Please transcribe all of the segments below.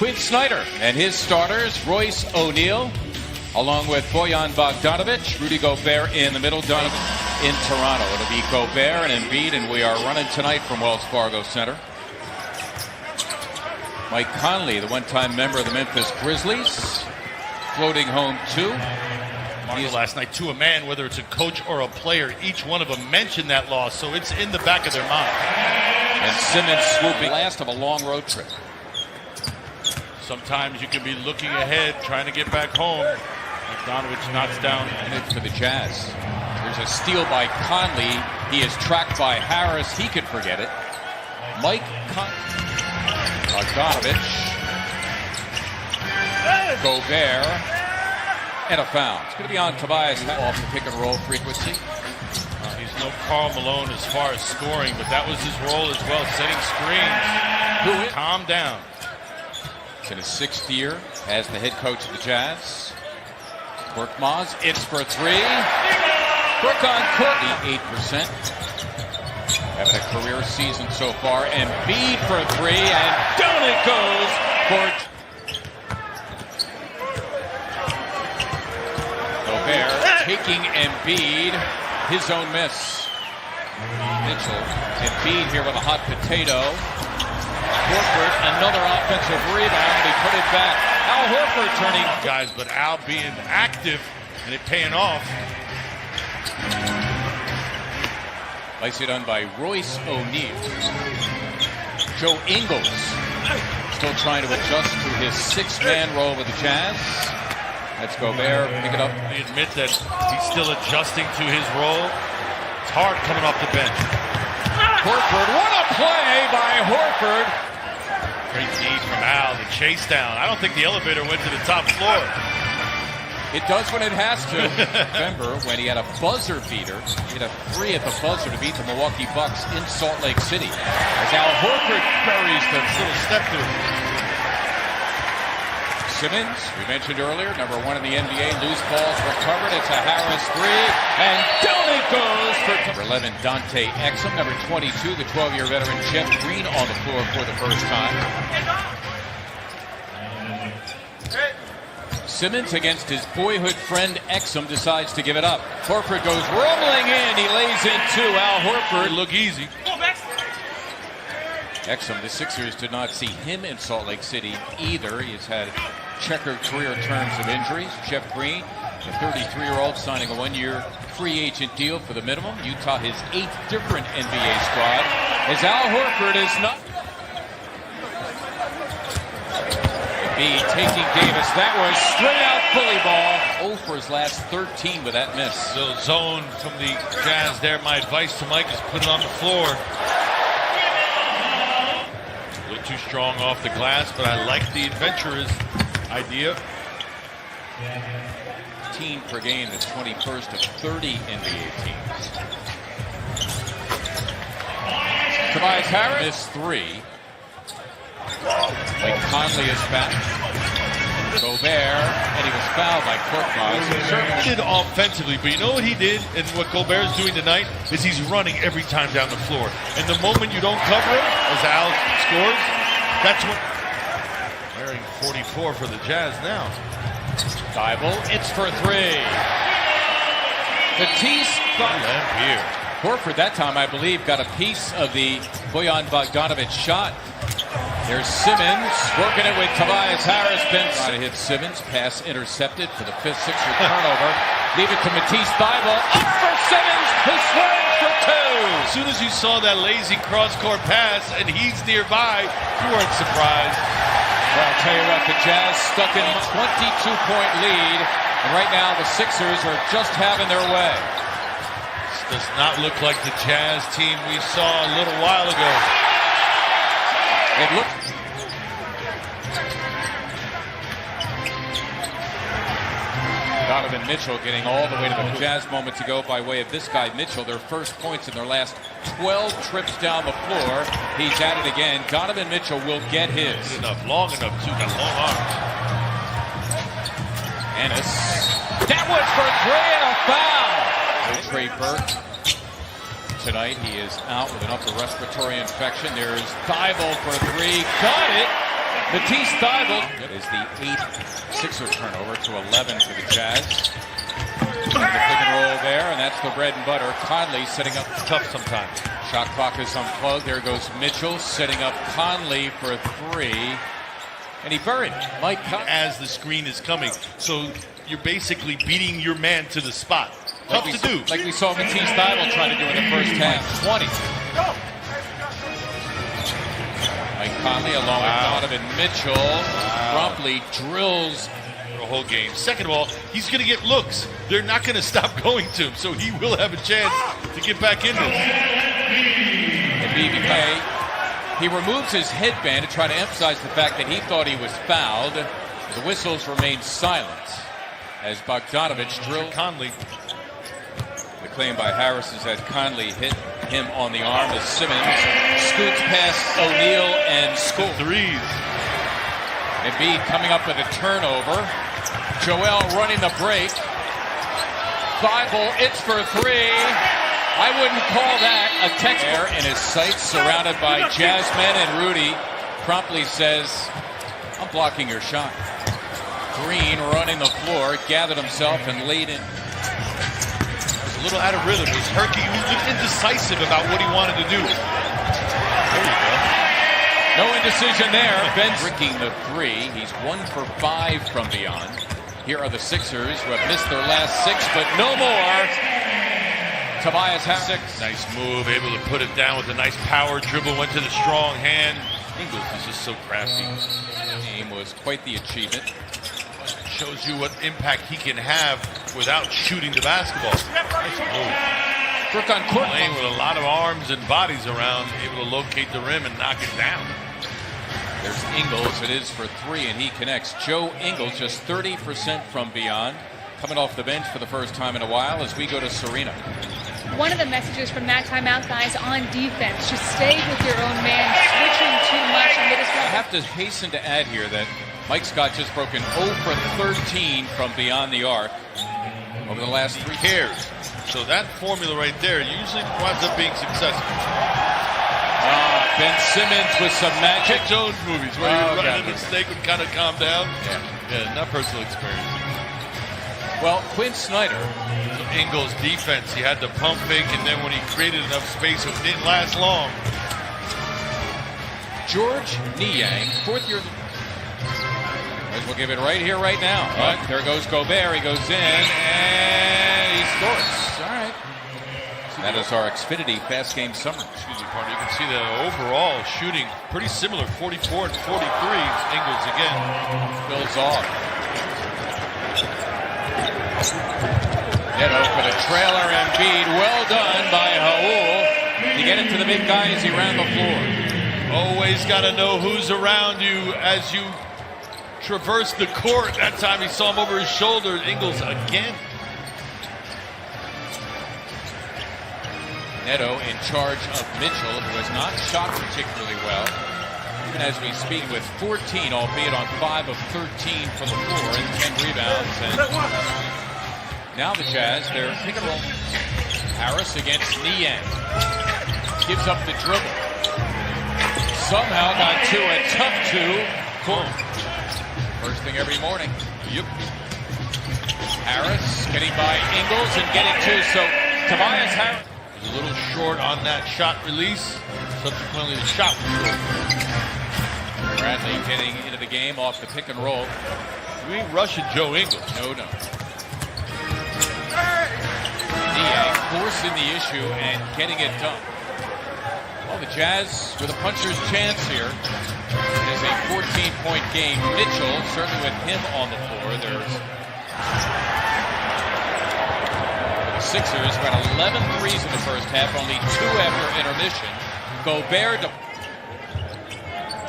Quinn Snyder and his starters, Royce O'Neal, along with Bojan Bogdanovic, Rudy Gobert in the middle, Donovan in Toronto. It'll be Gobert and Embiid, and we are running tonight from Wells Fargo Center. Mike Conley, the one-time member of the Memphis Grizzlies, floating home two. Last night to a man, whether it's a coach or a player, each one of them mentioned that loss, so it's in the back of their mind. And Simmons swooping last of a long road trip. Sometimes you can be looking ahead, trying to get back home. Bogdanovic knocks down. For the Jazz. There's a steal by Conley. He is tracked by Harris. He could forget it. Mike Bogdanovic. Gobert. And a foul. It's going to be on Tobias off the pick and roll frequency. He's no Karl Malone as far as scoring, but that was his role as well, setting screens. Calm down. It's in his 6th year as the head coach of the Jazz. Korkmaz, it's for three. Brook on court, 8%. Having a career season so far. Embiid for three, and down it goes for Gobert, taking Embiid, his own miss. Mitchell, Embiid here with a hot potato. Horford, another offensive rebound. He put it back. Al Horford turning. Guys, but Al being active and it paying off. Nicely done by Royce O'Neal. Joe Ingles still trying to adjust to his 6-man role with the Jazz. Let's Gobert, pick it up. I admit that he's still adjusting to his role. It's hard coming off the bench. Horford, what a play by Horford. Great D from Al, the chase down. I don't think the elevator went to the top floor. It does when it has to. Remember when he had a buzzer beater. He had a 3 at the buzzer to beat the Milwaukee Bucks in Salt Lake City. As Al Horford buries the little step through. Simmons, we mentioned earlier, number 1 in the NBA, loose balls recovered. It's a Harris 3, and down it goes for number 11, Dante Exum. Number 22, the 12-year veteran Jeff Green on the floor for the first time. Simmons against his boyhood friend Exum decides to give it up. Horford goes rumbling in. He lays in 2. Al Horford look easy. Exum, the Sixers did not see him in Salt Lake City either. He's had checkered career in terms of injuries. Jeff Green, the 33-year-old, signing a 1-year free agent deal for the minimum. Utah, his 8th different NBA squad. As Al Horford is not. Embiid taking Davis. That was straight out Philly ball. 0 for his last 13 with that miss. So zone from the Jazz there. My advice to Mike is put it on the floor. A little too strong off the glass, but I like the adventurous idea. 15 per game, the 21st of 30 NBA teams. Tobias Harris, 3. Mike Conley is back. Gobert, and he was fouled by Korkmaz. He did offensively, but you know what he did, and what Gobert is doing tonight is he's running every time down the floor. And the moment you don't cover him, as Al scores, that's what. Wearing 44 for the Jazz now. Thibault, it's for 3. Matisse here. Horford that time, I believe, got a piece of the Bojan Bogdanovic shot. There's Simmons working it with Tobias Harris. Trying to hit Simmons. Pass intercepted for the 5th Sixer turnover. Leave it to Matisse Thibault. Up for Simmons, who swings for 2. As soon as you saw that lazy cross-court pass and he's nearby, you weren't surprised. Well, I'll tell you what, the Jazz stuck in a 22-point lead. And right now the Sixers are just having their way. This does not look like the Jazz team we saw a little while ago. It looked. Donovan Mitchell getting all the way to the Jazz moments ago by way of this guy Mitchell. Their first points in their last 12 trips down the floor. He's at it again. Donovan Mitchell will get his. Good enough, long enough too. Got long arms. Ennis. That was for 3 and a foul. Trey Burke. Tonight he is out with an upper respiratory infection. There's Thibault for 3. Got it. Matisse Thybulle is the 8th Sixer turnover to 11 for the Jazz. The pick and roll there, and that's the bread and butter. Conley setting up. Tough sometimes. Shot clock is unplugged. There goes Mitchell setting up Conley for 3. And he buried it. Mike Conley. As the screen is coming. So you're basically beating your man to the spot. Tough to do. Like we saw Matisse Thybulle trying to do in the first half. 20. Mike Conley along with Donovan Mitchell promptly drills the whole game. Second of all, he's going to get looks. They're not going to stop going to him, so he will have a chance to get back in this. And BBK, he removes his headband to try to emphasize the fact that he thought he was fouled. The whistles remain silent as Bogdanovich drills Conley. The claim by Harris is that Conley hit him on the arm as Simmons scoots past O'Neal and scores. Threes. Embiid coming up with a turnover. Joel running the break. Thybulle, it's for 3. I wouldn't call that a text there in his sights, surrounded by Jasmine, and Rudy promptly says, I'm blocking your shot. Green running the floor, gathered himself and laid in. A little out of rhythm. He was indecisive about what he wanted to do. There you go. No indecision there. Ben's breaking the 3. He's 1 for 5 from beyond. Here are the Sixers who have missed their last 6, but no more. Tobias has 6. Nice move, able to put it down with a nice power dribble, went to the strong hand. Ingles is just so crafty. The game was quite the achievement. Shows you what impact he can have without shooting the basketball. Nice move. Brooke on court. Playing with a lot of arms and bodies around, able to locate the rim and knock it down. There's Ingles. It is for 3, and he connects. Joe Ingles just 30% from beyond. Coming off the bench for the first time in a while as we go to Serena. One of the messages from that timeout, guys, on defense, just stay with your own man, switching too much. And I have to hasten to add here that Mike Scott just broken 0 for 13 from beyond the arc over the last 3 cares. So that formula right there usually winds up being successful. Ben Simmons with some magic. Jones movies where you're running into the snake would kind of calm down. Yeah, not personal experience. Well, Quinn Snyder. So Ingles' defense, he had the pump fake, and then when he created enough space, it didn't last long. George Niang, 4th year. We'll give it right here, right now. But there goes Gobert. He goes in, and he scores. All right. So that is our Xfinity Fast Game Summer. Excuse me, partner. You can see the overall shooting pretty similar, 44 and 43. Ingles again. Fills off. Neto for the trailer, Embiid. Well done by Raul to get it to the big guy as he ran the floor. Always got to know who's around you as you traverse the court. That time he saw him over his shoulder. Ingles again. Neto in charge of Mitchell, who has not shot particularly well. Even as we speak, with 14, albeit on 5 of 13 from the floor and 10 rebounds. And now the Jazz, they're pick and roll. Harris against Niang. Gives up the dribble. Somehow got to a tough 2. First thing every morning. Yep. Harris getting by Ingles and getting 2. So Tobias Harris. A little short on that shot release. Subsequently, the shot was short. Bradley getting into the game off the pick and roll. You ain't rushing Joe Ingles. No. Niang forcing the issue and getting it done. Well, the Jazz with a puncher's chance here. It is a 14-point game. Mitchell, certainly with him on the floor, there's the Sixers who had 11 threes in the first half, only 2 after intermission. Gobert to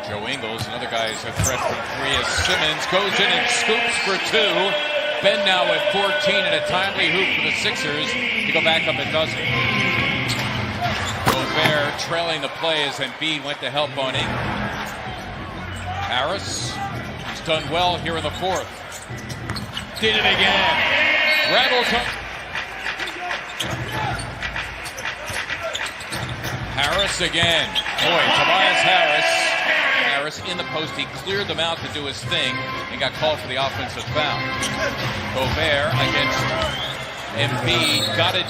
Joe Ingles, another guy who's a threat from 3 as Simmons goes in and scoops for 2. Ben now at 14 and a timely hoop for the Sixers to go back up a dozen. Gobert trailing the play as Embiid went to help on Ingles. Harris, he's done well here in the 4th. Did it again. Rattles up. Harris again. Boy, Tobias Harris in the post. He cleared them out to do his thing and got called for the offensive foul. Gobert against Embiid. Got it.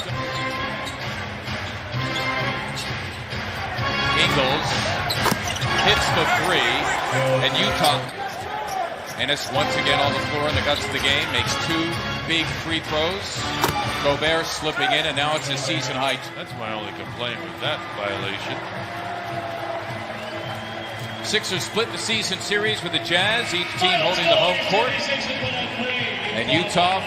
Ingles hits the three. And Utah. Ennis once again on the floor in the guts of the game. Makes two big free throws. Gobert slipping in, and now it's a season high. That's my only complaint with that violation. Sixers split the season series with the Jazz, each team holding the home court. And Utah